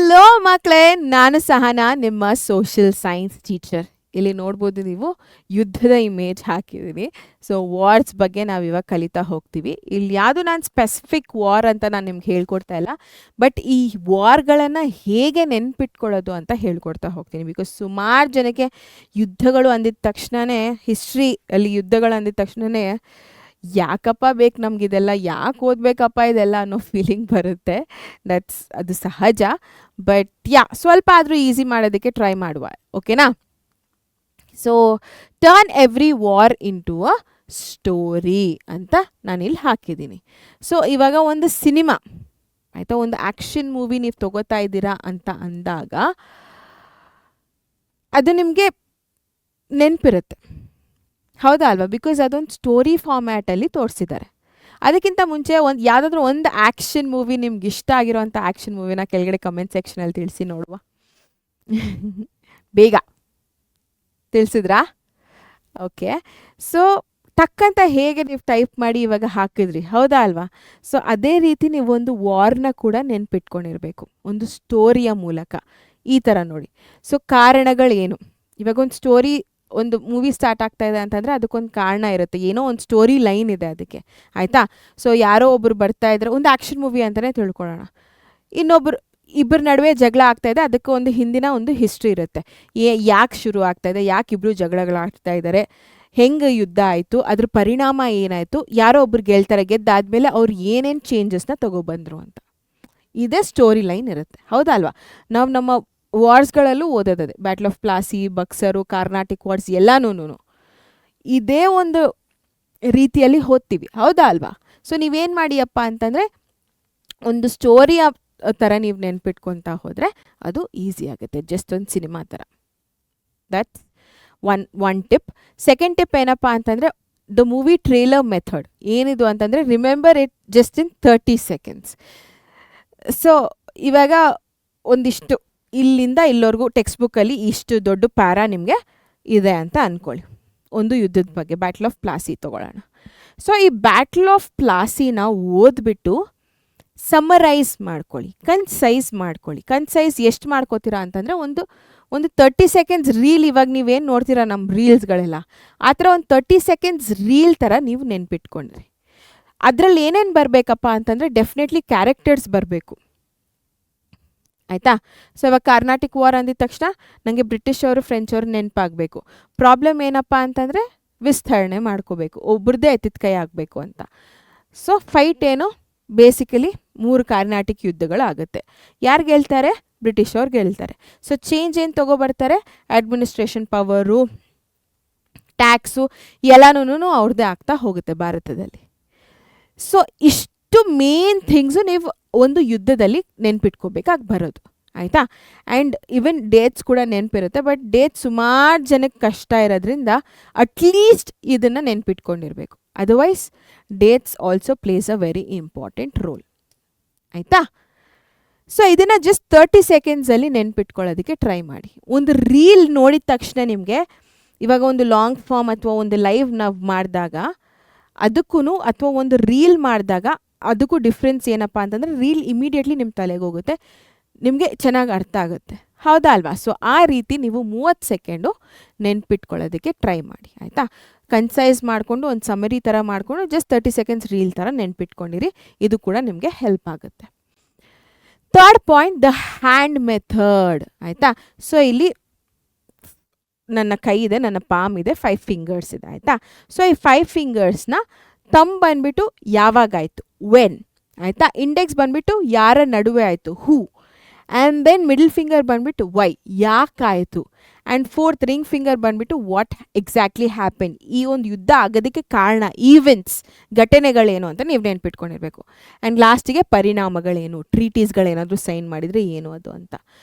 Hello ಮಕ್ಕಳೇ, ನಾನು ಸಹನಾ, ನಿಮ್ಮ ಸೋಷಿಯಲ್ ಸೈನ್ಸ್ ಟೀಚರ್. ಇಲ್ಲಿ ನೋಡ್ಬೋದು ನೀವು ಯುದ್ಧದ ಇಮೇಜ್ ಹಾಕಿದ್ದೀನಿ. ಸೊ ವಾರ್ಸ್ ಬಗ್ಗೆ ನಾವು ಇವಾಗ ಕಲಿತಾ ಹೋಗ್ತೀವಿ. ಇಲ್ಲಿ ಯಾವುದು ನಾನು ಸ್ಪೆಸಿಫಿಕ್ ವಾರ್ ಅಂತ ನಾನು ನಿಮ್ಗೆ ಹೇಳ್ಕೊಡ್ತಾ ಇಲ್ಲ, ಬಟ್ ಈ ವಾರ್ಗಳನ್ನು ಹೇಗೆ ನೆನ್ಪಿಟ್ಕೊಳ್ಳೋದು ಅಂತ ಹೇಳ್ಕೊಡ್ತಾ ಹೋಗ್ತೀನಿ. ಬಿಕಾಸ್ ಸುಮಾರು ಜನಕ್ಕೆ ಯುದ್ಧಗಳು ಅಂದಿದ ತಕ್ಷಣವೇ, ಹಿಸ್ಟ್ರಿ ಅಲ್ಲಿ ಯುದ್ಧಗಳು ಅಂದಿದ ತಕ್ಷಣವೇ ಯಾಕಪ್ಪ ಬೇಕು ನಮಗಿದೆಲ್ಲ, ಯಾಕೆ ಓದಬೇಕಪ್ಪ ಇದೆಲ್ಲ ಅನ್ನೋ ಫೀಲಿಂಗ್ ಬರುತ್ತೆ. ಅದು ಸಹಜ. ಬಟ್ ಸ್ವಲ್ಪ ಆದರೂ ಈಸಿ ಮಾಡೋದಕ್ಕೆ ಟ್ರೈ ಮಾಡುವ, ಓಕೆನಾ? So turn every war into a story ಅಂತ ನಾನಿಲ್ಲಿ ಹಾಕಿದ್ದೀನಿ. ಸೊ ಇವಾಗ ಒಂದು ಸಿನಿಮಾ ಆಯಿತಾ, ಒಂದು ಆ್ಯಕ್ಷನ್ ಮೂವಿ ನೀವು ತಗೋತಾ ಇದ್ದೀರಾ ಅಂತ ಅಂದಾಗ ಅದು ನಿಮಗೆ ನೆನಪಿರುತ್ತೆ, ಹೌದಾ ಅಲ್ವಾ? ಬಿಕಾಸ್ ಅದೊಂದು ಸ್ಟೋರಿ ಫಾರ್ಮ್ಯಾಟಲ್ಲಿ ತೋರಿಸಿದ್ದಾರೆ. ಅದಕ್ಕಿಂತ ಮುಂಚೆ ಯಾವುದಾದ್ರೂ ಒಂದು ಆ್ಯಕ್ಷನ್ ಮೂವಿ ನಿಮ್ಗೆ ಇಷ್ಟ ಆಗಿರೋಂಥ ಆ್ಯಕ್ಷನ್ ಮೂವಿನ ಕೆಳಗಡೆ ಕಮೆಂಟ್ ಸೆಕ್ಷನಲ್ಲಿ ತಿಳಿಸಿ ನೋಡುವ. ಬೇಗ ತಿಳಿಸಿದ್ರಾ? ಓಕೆ. ಸೊ ಟಕ್ಕಂತ ಹೇಗೆ ನೀವು ಟೈಪ್ ಮಾಡಿ ಇವಾಗ ಹಾಕಿದ್ರಿ, ಹೌದಾ ಅಲ್ವಾ? ಸೊ ಅದೇ ರೀತಿ ನೀವು ಒಂದು ವಾರ್ನ ಕೂಡ ನೆನ್ಪಿಟ್ಕೊಂಡಿರಬೇಕು ಒಂದು ಸ್ಟೋರಿಯ ಮೂಲಕ. ಈ ಥರ ನೋಡಿ. ಸೊ ಕಾರಣಗಳೇನು? ಇವಾಗ ಒಂದು ಸ್ಟೋರಿ, ಒಂದು ಮೂವಿ ಸ್ಟಾರ್ಟ್ ಆಗ್ತಾ ಇದೆ ಅಂತಂದರೆ ಅದಕ್ಕೊಂದು ಕಾರಣ ಇರುತ್ತೆ, ಏನೋ ಒಂದು ಸ್ಟೋರಿ ಲೈನ್ ಇದೆ ಅದಕ್ಕೆ, ಆಯಿತಾ? ಸೊ ಯಾರೋ ಒಬ್ಬರು ಬರ್ತಾ ಇದ್ದಾರೆ, ಒಂದು ಆ್ಯಕ್ಷನ್ ಮೂವಿ ಅಂತಲೇ ತಿಳ್ಕೊಳ್ಳೋಣ. ಇಬ್ಬರ ನಡುವೆ ಜಗಳ ಆಗ್ತಾ ಇದೆ, ಅದಕ್ಕೆ ಒಂದು ಹಿಂದಿನ ಒಂದು ಹಿಸ್ಟ್ರಿ ಇರುತ್ತೆ. ಯಾಕೆ ಶುರು ಆಗ್ತಾ ಇದೆ, ಯಾಕೆ ಇಬ್ಬರು ಜಗಳಗಳಾಗ್ತಾ ಇದ್ದಾರೆ, ಹೆಂಗೆ ಯುದ್ಧ ಆಯಿತು, ಅದ್ರ ಪರಿಣಾಮ ಏನಾಯಿತು, ಯಾರೋ ಒಬ್ರು ಗೆಲ್ತಾರೆ, ಗೆದ್ದಾದ್ಮೇಲೆ ಅವ್ರು ಏನೇನು ಚೇಂಜಸ್ನ ತೊಗೊಬಂದರು ಅಂತ. ಇದೇ ಸ್ಟೋರಿ ಲೈನ್ ಇರುತ್ತೆ, ಹೌದಾ ಅಲ್ವಾ? ನಾವು ನಮ್ಮ ವಾರ್ಸ್ಗಳಲ್ಲೂ ಓದೋದದೆ, battle of Plassey, Buxar, Carnatic wars ಎಲ್ಲನೂ ಇದೇ ಒಂದು ರೀತಿಯಲ್ಲಿ ಓದ್ತೀವಿ, ಹೌದಾ ಅಲ್ವಾ? ಸೊ ನೀವೇನು ಮಾಡಿಯಪ್ಪ ಅಂತಂದರೆ ಒಂದು ಸ್ಟೋರಿಯ ಥರ ನೀವು ನೆನ್ಪಿಟ್ಕೊತಾ ಹೋದರೆ ಅದು ಈಸಿ ಆಗುತ್ತೆ, ಜಸ್ಟ್ ಒಂದು ಸಿನಿಮಾ ಥರ. That's one tip. Second tip ಏನಪ್ಪ ಅಂತಂದರೆ ದ ಮೂವಿ ಟ್ರೇಲರ್ ಮೆಥಡ್. ಏನಿದು ಅಂತಂದರೆ remember it just in 30 seconds. So ಇವಾಗ ಒಂದಿಷ್ಟು ಇಲ್ಲಿಂದ ಇಲ್ಲವರೆಗೂ ಟೆಕ್ಸ್ಟ್ ಬುಕ್ಕಲ್ಲಿ ಇಷ್ಟು ದೊಡ್ಡ ಪ್ಯಾರಾ ನಿಮಗೆ ಇದೆ ಅಂತ ಅಂದ್ಕೊಳ್ಳಿ. ಒಂದು ಯುದ್ಧದ ಬಗ್ಗೆ ಬ್ಯಾಟಲ್ ಆಫ್ ಪ್ಲಾಸಿ ತೊಗೊಳ್ಳೋಣ. ಸೊ ಈ ಬ್ಯಾಟಲ್ ಆಫ್ ಪ್ಲಾಸಿನ ಓದ್ಬಿಟ್ಟು ಸಮ್ಮರೈಸ್ ಮಾಡ್ಕೊಳ್ಳಿ, ಕನ್ಸೈಸ್ ಮಾಡ್ಕೊಳ್ಳಿ. ಕನ್ಸೈಸ್ ಎಷ್ಟು ಮಾಡ್ಕೋತೀರಾ ಅಂತಂದರೆ ಒಂದು 30 seconds ರೀಲ್, ಇವಾಗ ನೀವೇನು ನೋಡ್ತೀರಾ ನಮ್ಮ ರೀಲ್ಸ್ಗಳೆಲ್ಲ, ಆ ಥರ ಒಂದು 30 seconds ರೀಲ್ ಥರ ನೀವು ನೆನ್ಪಿಟ್ಕೊಂಡ್ರಿ. ಅದರಲ್ಲಿ ಏನೇನು ಬರಬೇಕಪ್ಪ ಅಂತಂದರೆ ಡೆಫಿನೆಟ್ಲಿ ಕ್ಯಾರೆಕ್ಟರ್ಸ್ ಬರಬೇಕು, ಆಯಿತಾ? ಸೊ ಇವಾಗ ಕಾರ್ನಾಟಿಕ್ ವಾರ್ ಅಂದಿದ ತಕ್ಷಣ ನನಗೆ ಬ್ರಿಟಿಷ್ ಅವರು, ಫ್ರೆಂಚ್ ಅವರು ನೆನಪಾಗಬೇಕು. ಪ್ರಾಬ್ಲಮ್ ಏನಪ್ಪ ಅಂತಂದರೆ ವಿಸ್ತರಣೆ ಮಾಡ್ಕೋಬೇಕು, ಒಬ್ರದ್ದೇ ಎತ್ತಿದ ಕೈ ಆಗಬೇಕು ಅಂತ. ಸೊ ಫೈಟ್ ಏನು, ಬೇಸಿಕಲಿ 3 ಕಾರ್ನಾಟಿಕ್ ಯುದ್ಧಗಳು ಆಗುತ್ತೆ. ಯಾರು ಗೆಲ್ತಾರೆ? ಬ್ರಿಟಿಷ್ ಅವ್ರು ಗೆಲ್ತಾರೆ. ಸೊ ಚೇಂಜ್ ಏನು ತೊಗೊಬರ್ತಾರೆ? ಅಡ್ಮಿನಿಸ್ಟ್ರೇಷನ್ ಪವರು, ಟ್ಯಾಕ್ಸು ಎಲ್ಲನೂ ಅವ್ರದ್ದೇ ಆಗ್ತಾ ಹೋಗುತ್ತೆ ಭಾರತದಲ್ಲಿ. ಸೊ ಇಷ್ಟು ಮೇನ್ ಥಿಂಗ್ಸು ನೀವು ಒಂದು ಯುದ್ಧದಲ್ಲಿ ನೆನ್ಪಿಟ್ಕೋಬೇಕಾಗಿ ಬರೋದು, ಆಯಿತಾ? ಆ್ಯಂಡ್ ಈವನ್ ಡೇಟ್ಸ್ ಕೂಡ ನೆನಪಿರುತ್ತೆ, ಬಟ್ ಡೇಟ್ಸ್ ಸುಮಾರು ಜನಕ್ಕೆ ಕಷ್ಟ ಇರೋದ್ರಿಂದ ಅಟ್ಲೀಸ್ಟ್ ಇದನ್ನು ನೆನ್ಪಿಟ್ಕೊಂಡಿರಬೇಕು. Otherwise dates also plays a very important role, ಆಯಿತಾ? ಸೊ ಇದನ್ನು ಜಸ್ಟ್ 30 secondsಲ್ಲಿ ನೆನ್ಪಿಟ್ಕೊಳ್ಳೋದಕ್ಕೆ ಟ್ರೈ ಮಾಡಿ. ಒಂದು ರೀಲ್ ನೋಡಿದ ತಕ್ಷಣ ನಿಮಗೆ ಇವಾಗ ಒಂದು ಲಾಂಗ್ ಫಾರ್ಮ್ ಅಥವಾ ಒಂದು ಲೈವ್ ನಾವು ಮಾಡಿದಾಗ ಅದಕ್ಕೂ, ಅಥವಾ ಒಂದು ರೀಲ್ ಮಾಡಿದಾಗ ಅದಕ್ಕೂ ಡಿಫ್ರೆನ್ಸ್ ಏನಪ್ಪ ಅಂತಂದರೆ ರೀಲ್ ಇಮಿಡಿಯೇಟ್ಲಿ ನಿಮ್ಮ ತಲೆಗೆ ಹೋಗುತ್ತೆ, ನಿಮಗೆ ಚೆನ್ನಾಗಿ ಅರ್ಥ ಆಗುತ್ತೆ, ಹೌದಾ ಅಲ್ವಾ? ಸೊ ಆ ರೀತಿ ನೀವು 30 ಸೆಕೆಂಡು ನೆನ್ಪಿಟ್ಕೊಳ್ಳೋದಕ್ಕೆ ಟ್ರೈ ಮಾಡಿ, ಆಯಿತಾ? ಕನ್ಸೈಸ್ ಮಾಡಿಕೊಂಡು ಒಂದು ಸಮರಿ ಥರ ಮಾಡಿಕೊಂಡು ಜಸ್ಟ್ 30 seconds ರೀಲ್ ಥರ ನೆನ್ಪಿಟ್ಕೊಂಡಿರಿ. ಇದು ಕೂಡ ನಿಮಗೆ ಹೆಲ್ಪ್ ಆಗುತ್ತೆ. Third point, the hand method, ಆಯಿತಾ? ಸೊ ಇಲ್ಲಿ ನನ್ನ ಕೈ ಇದೆ, ನನ್ನ ಪಾಮ್ ಇದೆ, 5 fingers ಇದೆ, ಆಯಿತಾ? ಸೊ ಈ 5 fingersನ ತಮ್ ಬಂದ್ಬಿಟ್ಟು ಯಾವಾಗಾಯಿತು, ವೆನ್, ಆಯಿತಾ? ಇಂಡೆಕ್ಸ್ ಬಂದ್ಬಿಟ್ಟು ಯಾರ ನಡುವೆ ಆಯಿತು, who. And then middle finger ಬಂದ್ಬಿಟ್ಟು ವೈ, ಯಾಕಾಯಿತು. ಆ್ಯಂಡ್ ಫೋರ್ತ್ ರಿಂಗ್ ಫಿಂಗರ್ ಬಂದ್ಬಿಟ್ಟು ವಾಟ್ ಎಕ್ಸಾಕ್ಟ್ಲಿ ಹ್ಯಾಪನ್, ಈ ಒಂದು ಯುದ್ಧ ಆಗೋದಕ್ಕೆ ಕಾರಣ, ಈವೆಂಟ್ಸ್, ಘಟನೆಗಳೇನು ಅಂತ ನೀವು ನೆನ್ಪಿಟ್ಕೊಂಡಿರಬೇಕು. ಆ್ಯಂಡ್ ಲಾಸ್ಟಿಗೆ ಪರಿಣಾಮಗಳೇನು, ಟ್ರೀಟೀಸ್ಗಳೇನಾದರೂ ಸೈನ್ ಮಾಡಿದರೆ ಏನು ಅದು ಅಂತ.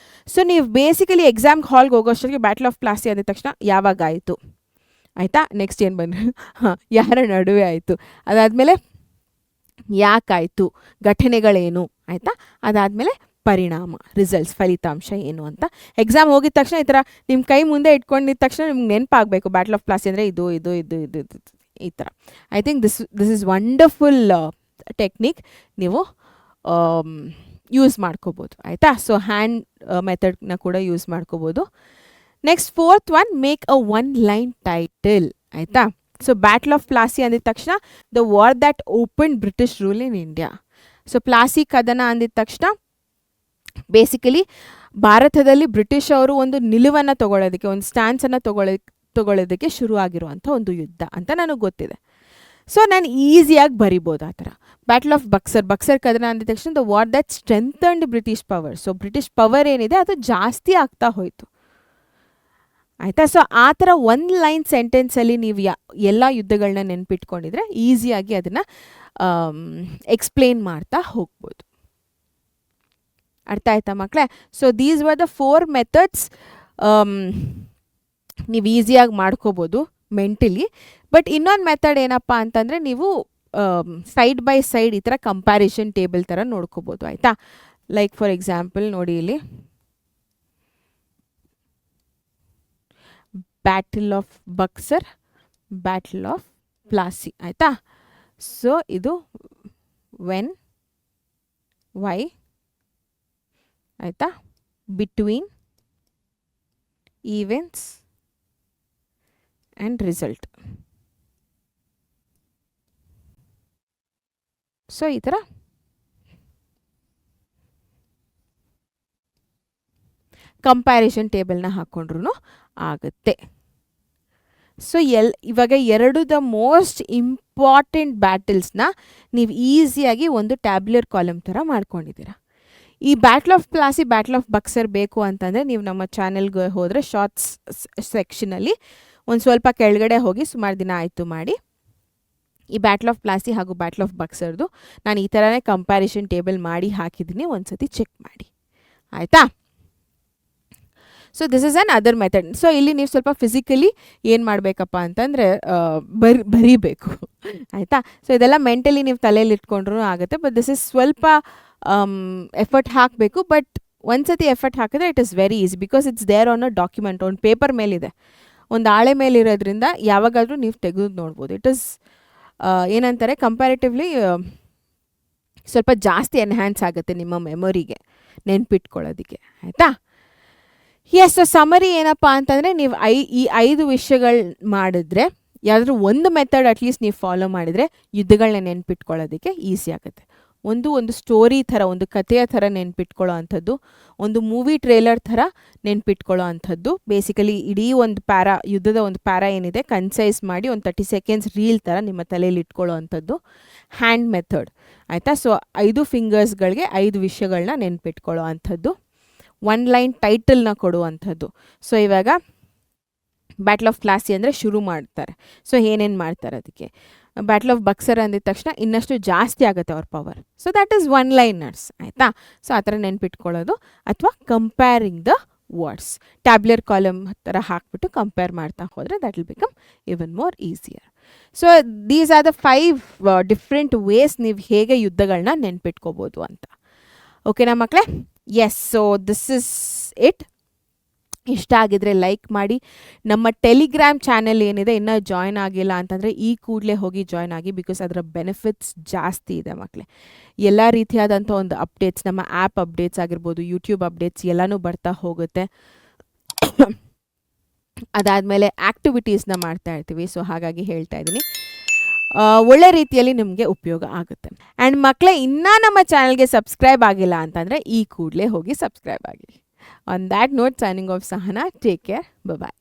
ಸೊ ನೀವು ಬೇಸಿಕಲಿ ಎಕ್ಸಾಮ್ ಹಾಲ್ಗೆ ಹೋಗೋಷ್ಟೊತ್ತಿಗೆ ಬ್ಯಾಟಲ್ ಆಫ್ ಪ್ಲಾಸಿ ಆದ ತಕ್ಷಣ ಯಾವಾಗಾಯಿತು, ಆಯಿತಾ? ನೆಕ್ಸ್ಟ್ ಏನು ಬಂದು ಯಾರ ನಡುವೆ ಆಯಿತು, ಅದಾದಮೇಲೆ ಯಾಕಾಯಿತು, ಘಟನೆಗಳೇನು, ಆಯಿತಾ? ಅದಾದಮೇಲೆ ಪರಿಣಾಮ, ರಿಸಲ್ಟ್ಸ್, ಫಲಿತಾಂಶ ಏನು ಅಂತ. ಎಕ್ಸಾಮ್ ಹೋಗಿದ ತಕ್ಷಣ ಈ ಥರ ನಿಮ್ಮ ಕೈ ಮುಂದೆ ಇಟ್ಕೊಂಡಿದ್ದ ತಕ್ಷಣ ನಿಮ್ಗೆ ನೆನಪಾಗಬೇಕು ಬ್ಯಾಟಲ್ ಆಫ್ ಪ್ಲಾಸಿ ಅಂದರೆ ಇದು ಈ ಥರ. I think this is wonderful technique, ನೀವು ಯೂಸ್ ಮಾಡ್ಕೋಬೋದು, ಆಯಿತಾ? ಸೊ ಹ್ಯಾಂಡ್ ಮೆಥಡ್ನ ಕೂಡ ಯೂಸ್ ಮಾಡ್ಕೋಬೋದು. Next fourth one, make a one line title. ಆಯಿತಾ? ಸೊ ಬ್ಯಾಟಲ್ ಆಫ್ ಪ್ಲಾಸಿ ಅಂದಿದ ತಕ್ಷಣ the war that open British rule in India. So Plassey ಕದನ ಅಂದಿದ ತಕ್ಷಣ ಬೇಸಿಕಲಿ ಭಾರತದಲ್ಲಿ ಬ್ರಿಟಿಷ್ ಅವರು ಒಂದು ನಿಲುವನ್ನು ತಗೊಳ್ಳೋದಕ್ಕೆ, ಒಂದು ಸ್ಟ್ಯಾನ್ಸನ್ನು ತಗೊಳ್ಳೋದಕ್ಕೆ ಶುರು ಆಗಿರುವಂಥ ಒಂದು ಯುದ್ಧ ಅಂತ ನನಗೆ ಗೊತ್ತಿದೆ. ಸೊ ನಾನು ಈಸಿಯಾಗಿ ಬರಿಬೋದು ಆ ಥರ. ಬ್ಯಾಟಲ್ ಆಫ್ ಬಕ್ಸರ್ ಕದನ ಅಂದಿದ ತಕ್ಷಣ the war that strengthened British power. So British power ಏನಿದೆ ಅದು ಜಾಸ್ತಿ ಆಗ್ತಾ ಹೋಯಿತು. ಆಯಿತಾ? ಸೊ ಆ ಥರ ಒಂದು ಲೈನ್ ಸೆಂಟೆನ್ಸಲ್ಲಿ ನೀವು ಎಲ್ಲ ಯುದ್ಧಗಳನ್ನ ನೆನ್ಪಿಟ್ಕೊಂಡಿದ್ರೆ ಈಸಿಯಾಗಿ ಅದನ್ನು ಎಕ್ಸ್ಪ್ಲೇನ್ ಮಾಡ್ತಾ ಹೋಗ್ಬೋದು. ಅರ್ಥ ಆಯ್ತಾ ಮಕ್ಕಳೇ? So these were the 4 methods ನೀವು ಈಸಿಯಾಗಿ ಮಾಡ್ಕೋಬೋದು ಮೆಂಟಲಿ. ಬಟ್ ಇನ್ನೊಂದು ಮೆಥಡ್ ಏನಪ್ಪ ಅಂತಂದರೆ, ನೀವು ಸೈಡ್ ಬೈ ಸೈಡ್ ಈ ಥರ ಕಂಪ್ಯಾರಿಷನ್ ಟೇಬಲ್ ಥರ ನೋಡ್ಕೋಬೋದು. ಆಯಿತಾ? ಲೈಕ್ ಫಾರ್ ಎಕ್ಸಾಂಪಲ್ ನೋಡಿ, ಇಲ್ಲಿ battle of Buxar, battle of Plassey. ಆಯಿತಾ? ಸೊ ಇದು ವೆನ್, ವೈ, ಆಯಿತಾ, between, events and result. So ಈ ಥರ ಕಂಪ್ಯಾರಿಷನ್ ಟೇಬಲ್ನ ಹಾಕ್ಕೊಂಡ್ರೂ ಆಗುತ್ತೆ. ಸೊ ಇವಾಗ ದ ಮೋಸ್ಟ್ ಇಂಪಾರ್ಟೆಂಟ್ ಬ್ಯಾಟಲ್ಸ್ನ ನೀವು ಈಸಿಯಾಗಿ ಒಂದು ಟ್ಯಾಬ್ಯುಲರ್ ಕಾಲಮ್ ಥರ ಮಾಡ್ಕೊಂಡಿದ್ದೀರಾ. ಈ battle of Plassey, battle of Buxar ಬೇಕು ಅಂತಂದರೆ ನೀವು ನಮ್ಮ ಚಾನೆಲ್ಗೆ ಹೋದರೆ ಶಾರ್ಟ್ಸ್ ಸೆಕ್ಷನಲ್ಲಿ ಒಂದು ಸ್ವಲ್ಪ ಕೆಳಗಡೆ ಹೋಗಿ, ಸುಮಾರು ದಿನ ಆಯಿತು ಮಾಡಿ, ಈ ಬ್ಯಾಟಲ್ ಆಫ್ ಪ್ಲಾಸಿ ಹಾಗೂ ಬ್ಯಾಟಲ್ ಆಫ್ ಬಕ್ಸರ್ದು ನಾನು ಈ ಥರನೇ ಕಂಪ್ಯಾರಿಷನ್ ಟೇಬಲ್ ಮಾಡಿ ಹಾಕಿದ್ದೀನಿ, ಒಂದು ಸತಿ ಚೆಕ್ ಮಾಡಿ. ಆಯಿತಾ? So this is on other method. So ಇಲ್ಲಿ ನೀವು ಸ್ವಲ್ಪ ಫಿಸಿಕಲಿ ಏನು ಮಾಡಬೇಕಪ್ಪ ಅಂತಂದರೆ ಬರೀಬೇಕು. ಆಯಿತಾ? ಸೊ ಇದೆಲ್ಲ ಮೆಂಟಲಿ ನೀವು ತಲೆಯಲ್ಲಿ ಇಟ್ಕೊಂಡ್ರೂ ಆಗುತ್ತೆ. ಬಟ್ ದಿಸ್ ಇಸ್ ಸ್ವಲ್ಪ ಎಫರ್ಟ್ ಹಾಕಬೇಕು. ಬಟ್ ಒಂದ್ಸತಿ ಎಫರ್ಟ್ ಹಾಕಿದ್ರೆ it is very easy, because it's there on a document, ಒಂದು ಪೇಪರ್ ಮೇಲಿದೆ, ಒಂದು ಹಾಳೆ ಮೇಲಿರೋದ್ರಿಂದ ಯಾವಾಗಾದರೂ ನೀವು ತೆಗೆದು ನೋಡ್ಬೋದು. ಇಟ್ ಇಸ್ ಏನಂತಾರೆ, ಕಂಪ್ಯಾರಿಟಿವ್ಲಿ ಸ್ವಲ್ಪ ಜಾಸ್ತಿ ಎನ್ಹ್ಯಾನ್ಸ್ ಆಗುತ್ತೆ ನಿಮ್ಮ ಮೆಮೊರಿಗೆ, ನೆನ್ಪಿಟ್ಕೊಳ್ಳೋದಕ್ಕೆ. ಆಯಿತಾ? ಎಸ್. ಸೊ ಸಮರಿ ಏನಪ್ಪ ಅಂತಂದರೆ, ನೀವು ಈ 5 ವಿಷಯಗಳು ಮಾಡಿದ್ರೆ, ಯಾವುದಾದ್ರೂ ಒಂದು ಮೆಥಡ್ ಅಟ್ಲೀಸ್ಟ್ ನೀವು ಫಾಲೋ ಮಾಡಿದರೆ ಯುದ್ಧಗಳನ್ನ ನೆನ್ಪಿಟ್ಕೊಳ್ಳೋದಕ್ಕೆ ಈಸಿ ಆಗುತ್ತೆ. ಒಂದು ಸ್ಟೋರಿ ಥರ, ಒಂದು ಕಥೆಯ ಥರ ನೆನ್ಪಿಟ್ಕೊಳ್ಳೋ ಅಂಥದ್ದು, ಒಂದು ಮೂವಿ ಟ್ರೇಲರ್ ಥರ ನೆನ್ಪಿಟ್ಕೊಳ್ಳೋ ಅಂಥದ್ದು. ಬೇಸಿಕಲಿ ಇಡೀ ಒಂದು ಯುದ್ಧದ ಒಂದು ಪ್ಯಾರಾ ಏನಿದೆ ಕನ್ಸೈಸ್ ಮಾಡಿ ಒಂದು 30 ಸೆಕೆಂಡ್ಸ್ ರೀಲ್ ಥರ ನಿಮ್ಮ ತಲೆಯಲ್ಲಿ ಇಟ್ಕೊಳ್ಳೋ ಅಂಥದ್ದು ಹ್ಯಾಂಡ್ ಮೆಥಡ್. ಆಯಿತಾ? ಸೊ 5 ಫಿಂಗರ್ಸ್ಗಳಿಗೆ 5 ವಿಷಯಗಳನ್ನ ನೆನ್ಪಿಟ್ಕೊಳ್ಳೋ ಅಂಥದ್ದು. 1 ಲೈನ್ ಟೈಟಲ್ನ ಕೊಡುವಂಥದ್ದು. ಸೊ ಇವಾಗ ಬ್ಯಾಟಲ್ ಆಫ್ ಪ್ಲಾಸಿ ಅಂದರೆ ಶುರು ಮಾಡ್ತಾರೆ. ಸೊ ಏನೇನು ಮಾಡ್ತಾರೆ ಅದಕ್ಕೆ. ಬ್ಯಾಟಲ್ ಆಫ್ ಬಕ್ಸರ್ ಅಂದಿದ ತಕ್ಷಣ ಇನ್ನಷ್ಟು ಜಾಸ್ತಿ ಆಗುತ್ತೆ ಅವ್ರ power. So that is 1 liners. ಆಯಿತಾ? ಸೊ ಆ ಥರ ನೆನ್ಪಿಟ್ಕೊಳ್ಳೋದು, ಅಥವಾ comparing the words tabular column ಥರ ಹಾಕ್ಬಿಟ್ಟು ಕಂಪೇರ್ ಮಾಡ್ತಾ ಹೋದರೆ that will become even more easier. So these are the 5 different ways ನೀವು ಹೇಗೆ ಯುದ್ಧಗಳನ್ನ ನೆನ್ಪಿಟ್ಕೋಬೋದು ಅಂತ. ಓಕೆನಾ ಮಕ್ಕಳೇ? Yes. So this is it. ಇಷ್ಟ ಆಗಿದ್ರೆ ಲೈಕ್ ಮಾಡಿ. ನಮ್ಮ ಟೆಲಿಗ್ರಾಮ್ ಚಾನೆಲ್ ಏನಿದೆ ಇನ್ನೂ ಜಾಯ್ನ್ ಆಗಿಲ್ಲ ಅಂತಂದರೆ ಈ ಕೂಡಲೇ ಹೋಗಿ ಜಾಯ್ನ್ ಆಗಿ, ಬಿಕಾಸ್ ಅದರ ಬೆನಿಫಿಟ್ಸ್ ಜಾಸ್ತಿ ಇದೆ ಮಕ್ಕಳೇ. ಎಲ್ಲ ರೀತಿಯಾದಂಥ ಒಂದು ಅಪ್ಡೇಟ್ಸ್, ನಮ್ಮ ಆ್ಯಪ್ ಅಪ್ಡೇಟ್ಸ್ ಆಗಿರ್ಬೋದು, ಯೂಟ್ಯೂಬ್ ಅಪ್ಡೇಟ್ಸ್ ಎಲ್ಲನೂ ಬರ್ತಾ ಹೋಗುತ್ತೆ. ಅದಾದಮೇಲೆ ಆ್ಯಕ್ಟಿವಿಟೀಸ್ನ ಮಾಡ್ತಾ ಇರ್ತೀವಿ. ಸೊ ಹಾಗಾಗಿ ಹೇಳ್ತಾ ಇದ್ದೀನಿ, ಒಳ್ಳೆ ರೀತಿಯಲ್ಲಿ ನಿಮಗೆ ಉಪಯೋಗ ಆಗುತ್ತೆ. ಆ್ಯಂಡ್ ಮಕ್ಕಳೇ, ಇನ್ನೂ ನಮ್ಮ ಚಾನಲ್ಗೆ ಸಬ್ಸ್ಕ್ರೈಬ್ ಆಗಿಲ್ಲ ಅಂತಂದರೆ ಈ ಕೂಡಲೇ ಹೋಗಿ ಸಬ್ಸ್ಕ್ರೈಬ್ ಆಗಿ. On that note, signing off, Sahana. Take care. Bye-bye.